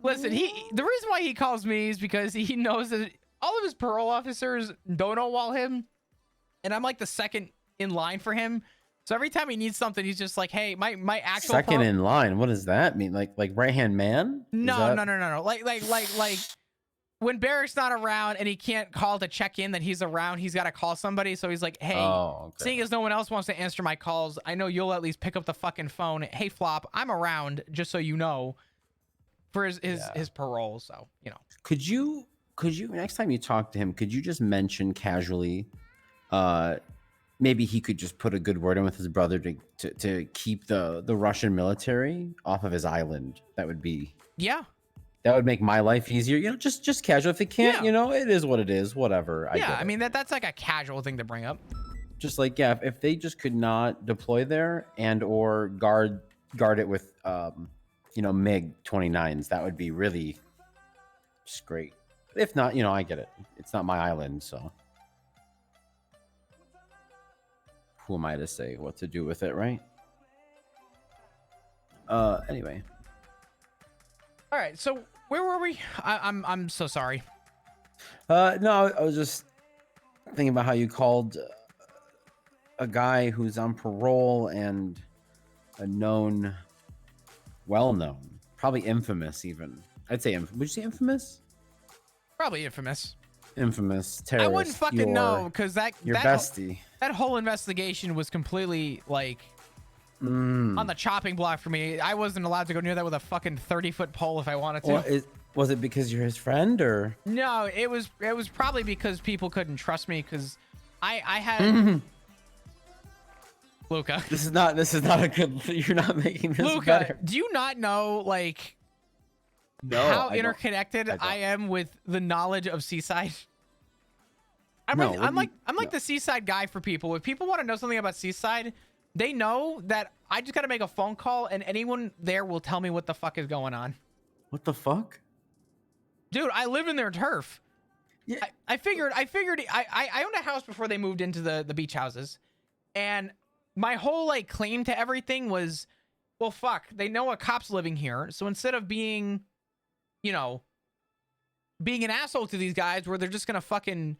Listen, the reason why he calls me is because he knows that all of his parole officers don't know all him. and I'm like the second in line for him. So every time he needs something, he's just like, "Hey, my actual Second in line. What does that mean? Like right hand man? No. Like when Barrick's not around and he can't call to check in that he's around, he's got to call somebody. So he's like, "Hey, seeing as no one else wants to answer my calls, I know you'll at least pick up the fucking phone. Hey, Flop, I'm around, just so you know, for his parole." So Could you next time you talk to him, could you just mention casually, maybe he could just put a good word in with his brother to keep the Russian military off of his island? That would be that would make my life easier. Just casual. If they can't, it is what it is. Whatever. I mean that's like a casual thing to bring up. Just like if they just could not deploy there and or guard it with MiG 29s, that would be really just great. If not, I get it. It's not my island, so who am I to say what to do with it, right? Anyway. All right, so where were we? I'm so sorry. No, I was just thinking about how you called a guy who's on parole and a well-known, probably infamous even. I'd say would you say infamous? Probably infamous. Infamous terrorist. I wouldn't fucking know because your bestie. That whole investigation was completely like on the chopping block for me. I wasn't allowed to go near that with a fucking 30-foot pole if I wanted to. Well, was it because you're his friend or? No, it was probably because people couldn't trust me because I had Luca. This is not a good. You're not making this Luca, better. do you not know how interconnected I am with the knowledge of Seaside? I'm like the Seaside guy for people. If people want to know something about Seaside, they know that I just got to make a phone call and anyone there will tell me what the fuck is going on. What the fuck? Dude, I live in their turf. Yeah. I figured I owned a house before they moved into the beach houses. And my whole claim to everything was, well, fuck, they know a cop's living here. So instead of being an asshole to these guys where they're just going to fucking,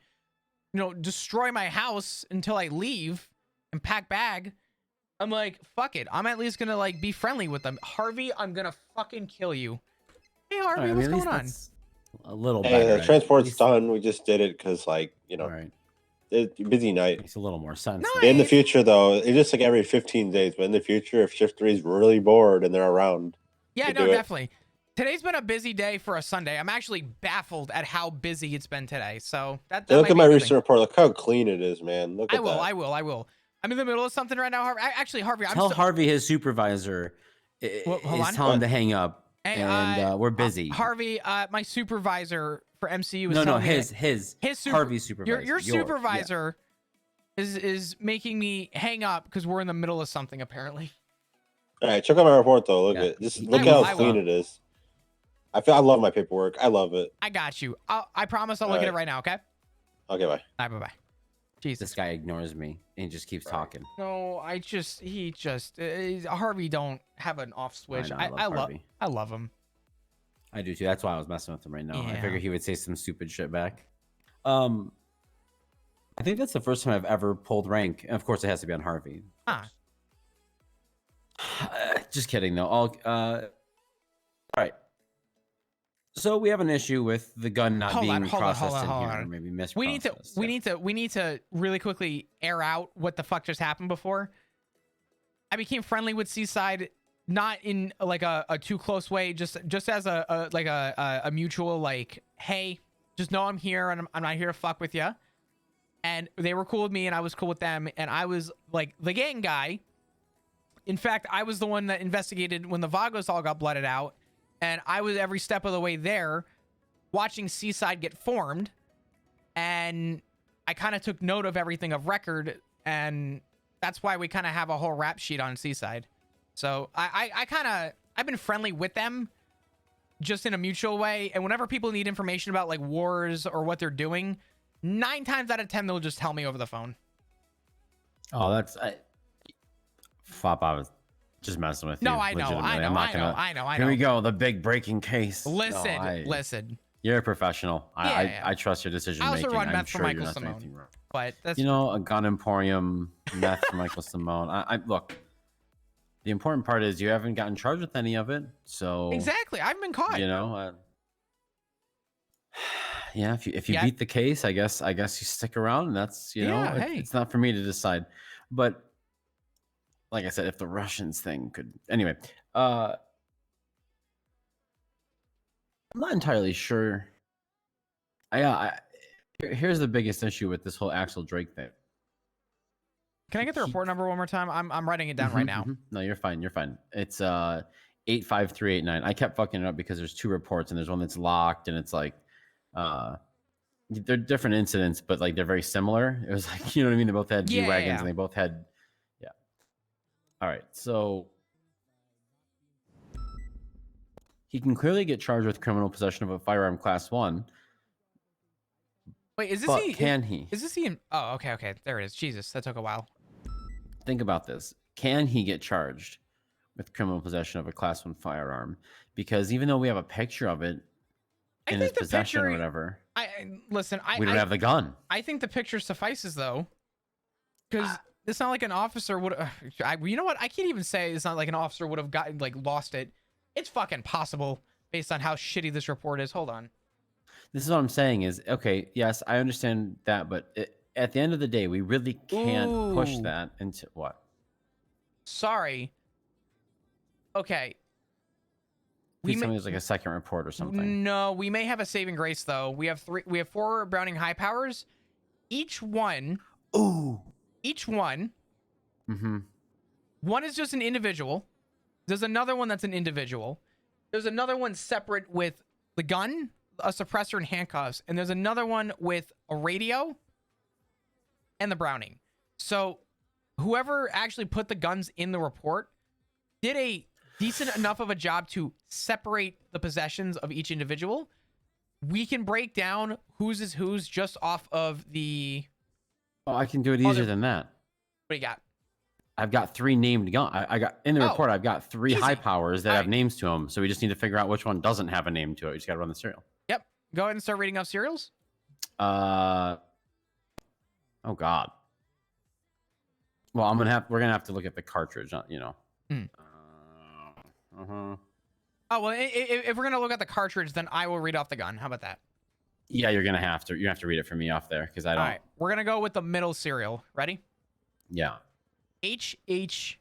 destroy my house until I leave and pack bag, I'm like, fuck it. I'm at least going to be friendly with them. Harvey, I'm going to fucking kill you. Hey, Harvey, what's going on? A little Hey, better. the transport's done. We just did it because, right. It's a busy night. Makes a little more sense. No, in the future, though, it's just every 15 days. But in the future, if Shift 3 is really bored and they're around, yeah, no, definitely. Today's been a busy day for a Sunday. I'm actually baffled at how busy it's been today. So that look at my recent report. Look how clean it is, man. Look at that. I will. I'm in the middle of something right now, Harvey. Harvey, tell Harvey his supervisor is telling him to hang up. Hey, and we're busy. Harvey, my supervisor for MCU is his Harvey's supervisor. Your supervisor is making me hang up because we're in the middle of something apparently. All right, check out my report though. Look how clean it is. I love my paperwork. I love it. I got you. I promise I'll look at it right now. Okay. Okay. Bye. All right. Bye. Jesus. This guy ignores me and he just keeps talking. No, Harvey don't have an off switch. I love him. I do too. That's why I was messing with him right now. Yeah. I figured he would say some stupid shit back. I think that's the first time I've ever pulled rank. And of course, it has to be on Harvey. Just kidding though. All right. So we have an issue with the gun not being processed in here, or maybe misprocessed. We need to really quickly air out what the fuck just happened before. I became friendly with Seaside, not in a too close way, just as a mutual hey, just know I'm here and I'm not here to fuck with you. And they were cool with me and I was cool with them, and I was the gang guy. In fact, I was the one that investigated when the VODs all got blooded out. And I was every step of the way there watching Seaside get formed. And I kind of took note of everything of record. And that's why we kind of have a whole rap sheet on Seaside. So I've been friendly with them just in a mutual way. And whenever people need information about wars or what they're doing, 9 times out of 10, they'll just tell me over the phone. Oh, that's... Flop, I was just messing with you. No, I know. Here we go. The big breaking case. Listen. You're a professional. Yeah. I trust your decision I making. also run I'm meth for sure you're Michael not doing Simone. anything wrong. But that's You know, a gun emporium, meth for Michael Simone. I look. The important part is you haven't gotten charged with any of it, so exactly. I've been caught. you know. Yeah, if you Yeah. beat the case, I guess you stick around, and that's Yeah, hey. it's not for me to decide. But like I said, if the Russians thing could anyway, I'm not entirely sure. Here's the biggest issue with this whole Axel Drake thing. Can I get the report number one more time? I'm writing it down right now. No, you're fine. You're fine. It's 85389. I kept fucking it up because there's two reports and there's one that's locked and it's like they're different incidents, but like they're very similar. It was like, you know what I mean? They both had G-Wagons and they both had All right. So he can clearly get charged with criminal possession of a firearm class 1. Wait, is this but he? can he? Is this he? Oh, okay. There it is. Jesus, that took a while. Think about this. Can he get charged with criminal possession of a class 1 firearm? Because even though we have a picture of it in his possession or whatever, we don't have the gun. I think the picture suffices though, because it's not like an officer would. You know what? I can't even say it's not like an officer would have gotten lost it. It's fucking possible based on how shitty this report is. Hold on. This is what I'm saying is, okay, yes, I understand that, but at the end of the day, we really can't push that into what? Sorry. Okay. Please tell me there's like a second report or something. No, we may have a saving grace though. We have 4 Browning high powers. Each one. Mm-hmm. One is just an individual. There's another one that's an individual. There's another one separate with the gun, a suppressor, and handcuffs. And there's another one with a radio and the Browning. So whoever actually put the guns in the report did a decent enough of a job to separate the possessions of each individual. We can break down whose is whose just off of the... Oh, I can do it easier than that. What do you got? I've got 3 named guns. I got in the report. I've got 3 high powers that have names to them. So we just need to figure out which one doesn't have a name to it. We just got to run the serial. Yep. Go ahead and start reading off serials. Oh God. Well, we're gonna have to look at the cartridge. You know. Oh well, if we're gonna look at the cartridge, then I will read off the gun. How about that? Yeah, you're gonna have to. You have to read it for me off there because I don't. All right, we're gonna go with the middle serial. Ready? Yeah. HHO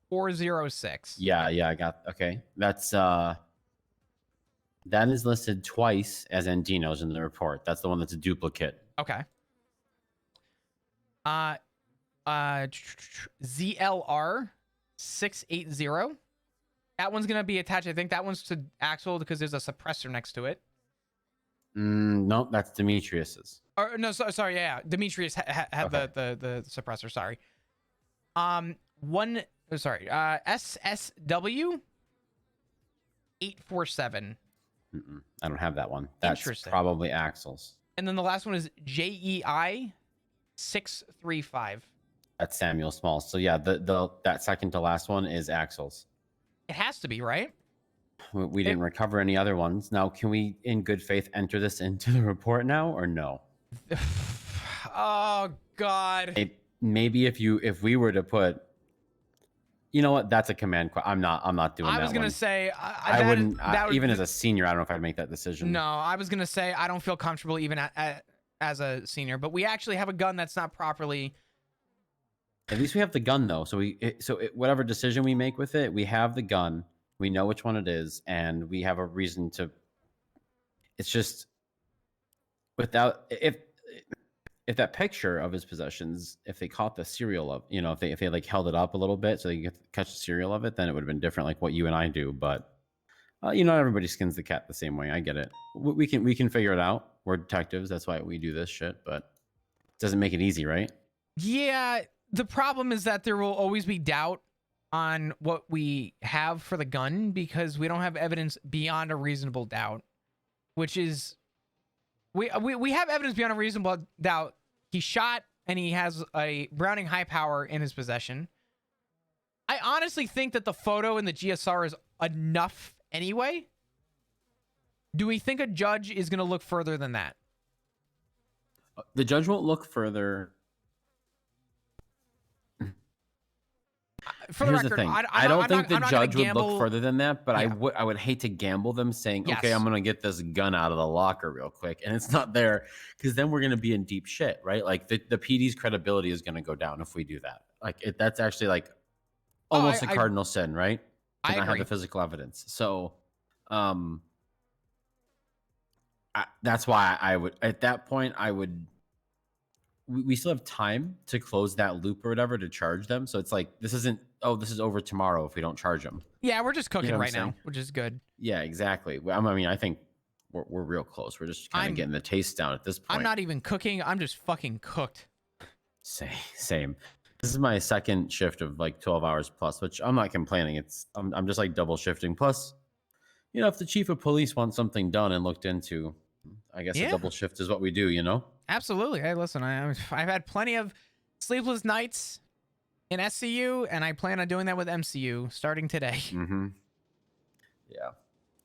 406. Yeah, I got. Okay, that's that is listed twice as Andino's in the report. That's the one that's a duplicate. Okay. ZLR 680. That one's gonna be attached. I think that one's to Axel because there's a suppressor next to it. Nope, that's Demetrius's. Or no, sorry, yeah. Demetrius had the suppressor. Sorry. SSW 847. I don't have that one. That's probably Axel's. And then the last one is JEI 635. That's Samuel Smalls. So yeah, that second to last one is Axel's. It has to be, right? We didn't recover any other ones. Now, can we, in good faith, enter this into the report now, or no? Oh God. Maybe if we were to put, you know what? That's a command. I'm not doing that. I was gonna say I wouldn't. Even as a senior, I don't know if I'd make that decision. No, I was gonna say I don't feel comfortable even as a senior. But we actually have a gun that's not properly. At least we have the gun though. So whatever decision we make with it, we have the gun. We know which one it is, and we have a reason to. It's just without if that picture of his possessions, if they caught the serial of, if they like held it up a little bit so they could catch the serial of it, then it would have been different, like what you and I do. But not everybody skins the cat the same way. I get it. We can figure it out. We're detectives. That's why we do this shit. But it doesn't make it easy, right? Yeah. The problem is that there will always be doubt on what we have for the gun because we don't have evidence beyond a reasonable doubt, which is we have evidence beyond a reasonable doubt. He shot and he has a Browning high power in his possession. I honestly think that the photo in the GSR is enough anyway. Do we think a judge is going to look further than that? The judge won't look further. For the Here's record, the thing. I'm I don't think I'm the not gonna judge would gamble. look further than that, but Yeah. I would hate to gamble them saying, okay, Yes. I'm gonna get this gun out of the locker real quick, and it's not there, because then we're gonna be in deep shit, right? Like the PD's credibility is gonna go down if we do that. Like that's actually like almost a cardinal sin, right? To I not have agree. the physical evidence. So, that's why I would at that point I would. We still have time to close that loop or whatever to charge them. So it's like this isn't, oh, this is over tomorrow if we don't charge them. Yeah, we're just cooking know what I'm right now, saying? which is good. Yeah, exactly. I mean, I think we're real close. We're just kind of getting the taste down at this point. I'm not even cooking. I'm just fucking cooked. Same. This is my second shift of like 12 hours plus, which I'm not complaining. I'm just like double shifting. Plus, you know, if the chief of police wants something done and looked into, I guess a double shift is what we do, you know? Absolutely. Hey, listen, I've had plenty of sleepless nights in SCU, and I plan on doing that with MCU starting today. Mm-hmm. Yeah.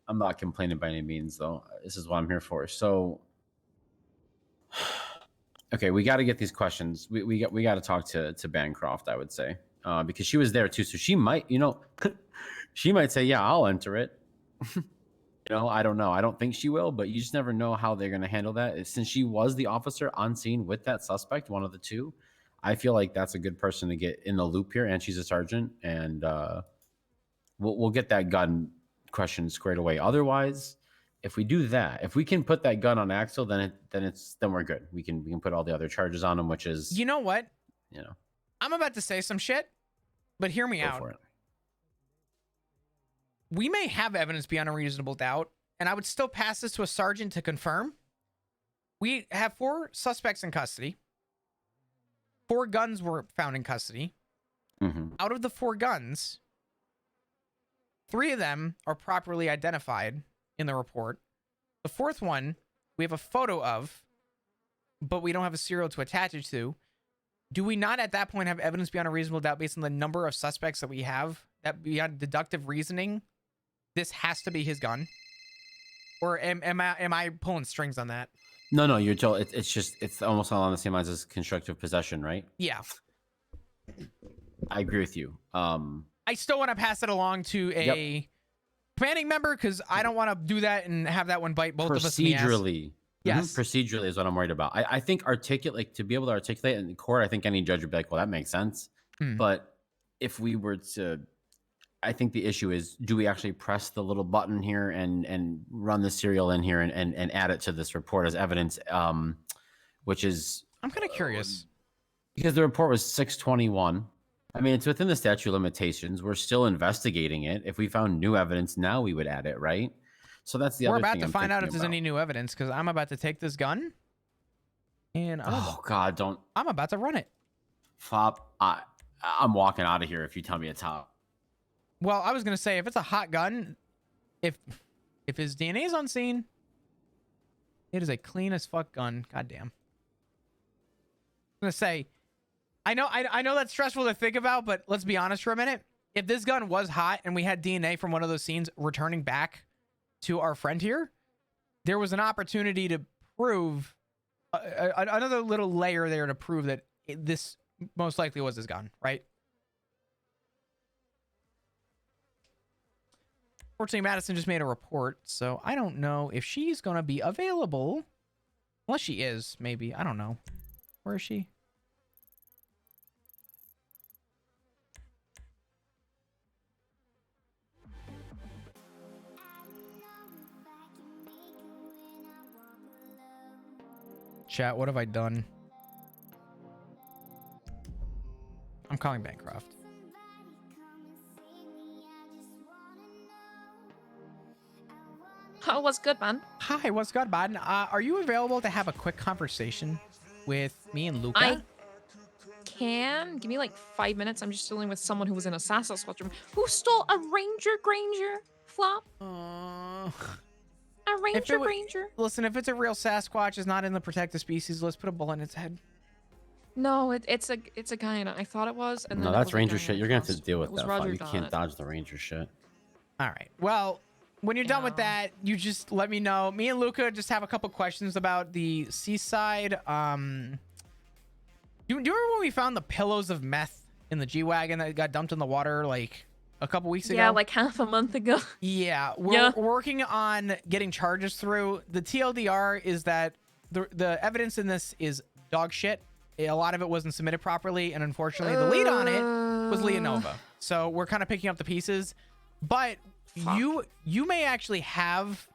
I'm not complaining by any means, though. This is what I'm here for. So, okay, we got to get these questions. We got to talk to Bancroft, I would say, because she was there too. So she might, you know, she might say, "Yeah, I'll enter it." You know, I don't know. I don't think she will, but you just never know how they're going to handle that. Since she was the officer on scene with that suspect, one of the two, I feel like that's a good person to get in the loop here. And she's a sergeant, and we'll get that gun question squared away. Otherwise, if we do that, if we can put that gun on Axel, then we're good. We can put all the other charges on him, which is, you know what? You know, I'm about to say some shit, but hear me out. For it. We may have evidence beyond a reasonable doubt, and I would still pass this to a sergeant to confirm. We have 4 suspects in custody. 4 guns were found in custody. Mm-hmm. Out of the 4 guns, 3 of them are properly identified in the report. The 4th one, we have a photo of, but we don't have a serial to attach it to. Do we not at that point have evidence beyond a reasonable doubt based on the number of suspects that we have, that beyond deductive reasoning, this has to be his gun? Or am I pulling strings on that? No, you're told it's almost all on the same lines as constructive possession, right? Yeah. I agree with you. I still want to pass it along to a commanding member, because I don't want to do that and have that one bite both of us in the ass. Procedurally. Yes. Procedurally is what I'm worried about. I think to be able to articulate in court, I think any judge would be like, well, that makes sense. But if we were to, I think the issue is, do we actually press the little button here and run the serial in here and add it to this report as evidence, which is... I'm kind of curious. Because the report was 6/21. I mean, it's within the statute of limitations. We're still investigating it. If we found new evidence, now we would add it, right? So that's the other thing. We're about to find out if there's any new evidence, because I'm about to take this gun and God, don't. I'm about to run it. Fop, I'm walking out of here if you tell me it's hot. Well, I was gonna say, if it's a hot gun, if his DNA is on scene, it is a clean as fuck gun. Goddamn. I'm gonna say, I know that's stressful to think about, but let's be honest for a minute. If this gun was hot and we had DNA from one of those scenes returning back to our friend here, there was an opportunity to prove another little layer there to prove that this most likely was his gun, right? Fortunately, Madison just made a report, so I don't know if she's going to be available. Unless she is, maybe. I don't know. Where is she? Chat, what have I done? I'm calling Bancroft. Oh, what's good, man? Hi, what's good, man? Are you available to have a quick conversation with me and Luca? I can. Give me like 5 minutes. I'm just dealing with someone who was in a Sasquatch room who stole a Granger flop. A Ranger. Listen, if it's a real Sasquatch, is not in the protected species list, put a bullet in its head. No, it's a guy in it. I thought it was. And No, then it that's was a Ranger guy shit. in You're a gonna have to costume. deal It with was that. Roger You can't Dodd. dodge the Ranger shit. All right. Well, when you're done with that, you just let me know. Me and Luca just have a couple questions about the seaside. Do you remember when we found the pillows of meth in the G-Wagon that got dumped in the water like a couple weeks ago? Yeah, like half a month ago. Yeah, we're working on getting charges through. The TLDR is that the evidence in this is dog shit. A lot of it wasn't submitted properly, and unfortunately, the lead on it was Leonova. So we're kind of picking up the pieces. But you may actually have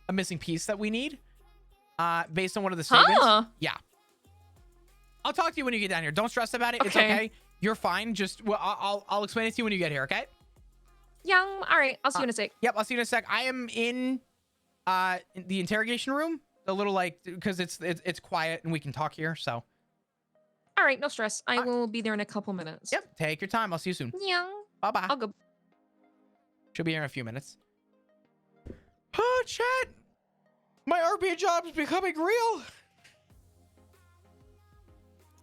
a missing piece that we need, based on one of the statements. Yeah. I'll talk to you when you get down here. Don't stress about it. It's okay. You're fine. Just I'll explain it to you when you get here. Okay? Yeah. All right. I'll see you in a sec. Yep. I'll see you in a sec. I am in the interrogation room. A little like because it's quiet and we can talk here. So. All right. No stress. I will be there in a couple minutes. Yep. Take your time. I'll see you soon. Yeah. Bye bye. I'll go. She'll be here in a few minutes. Oh, chat. My RP job is becoming real.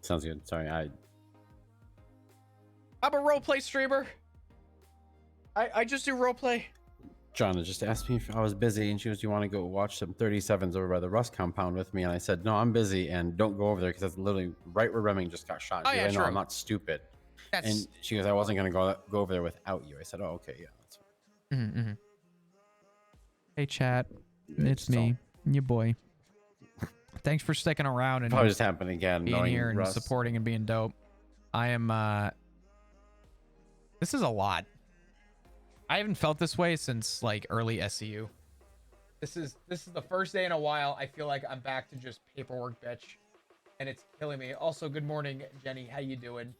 Sounds good. Sorry, I'm a roleplay streamer. I just do roleplay. Jonna just asked me if I was busy, and she goes, "Do you want to go watch some 37s over by the Rust compound with me?" And I said, "No, I'm busy, and don't go over there because that's literally right where Remming just got shot." Oh, yeah, I know true. I'm not stupid. That's... And she goes, "I wasn't gonna go over there without you." I said, "Oh, okay, yeah, that's fine." Hey, chat. It's me, your boy. Thanks for sticking around and probably just happened again. Being here and Russ. supporting and being dope. I am. This is a lot. I haven't felt this way since like early SCU. This is the first day in a while I feel like I'm back to just paperwork, bitch, and it's killing me. Also, good morning, Jenny. How you doing?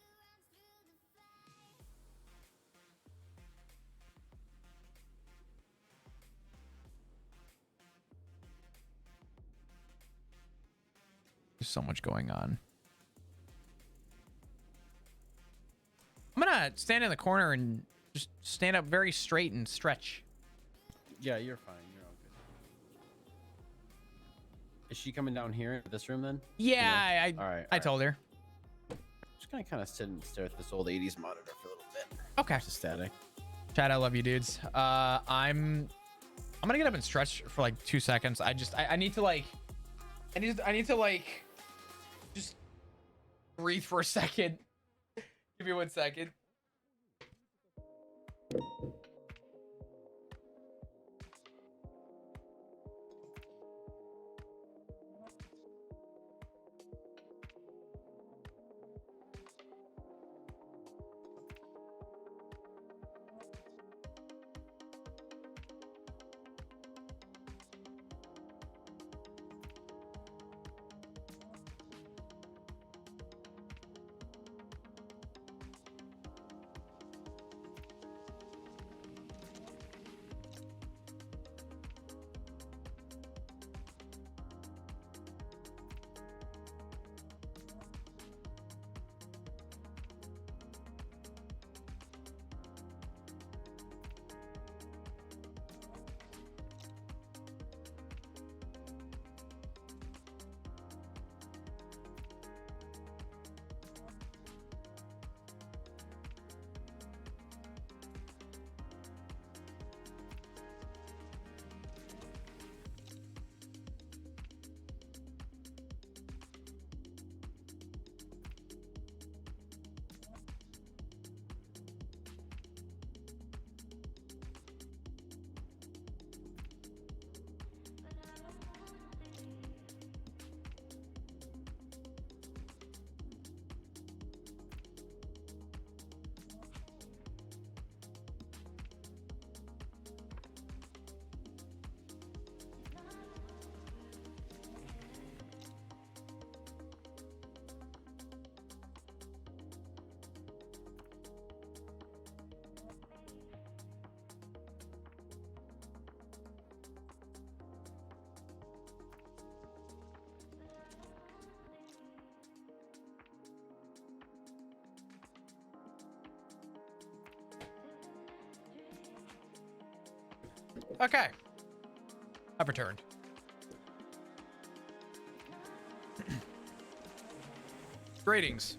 There's so much going on. I'm gonna stand in the corner and just stand up very straight and stretch. Yeah, you're fine. You're all good. Is she coming down here in this room then? Yeah, all right. I told her. Just gonna kind of sit and stare at this old 80s monitor for a little bit. Okay. Just static. Chat, I love you, dudes. I'm gonna get up and stretch for like 2 seconds. I need to like, I need to like, just breathe for a second. Give me 1 second. Okay. I've returned. Greetings.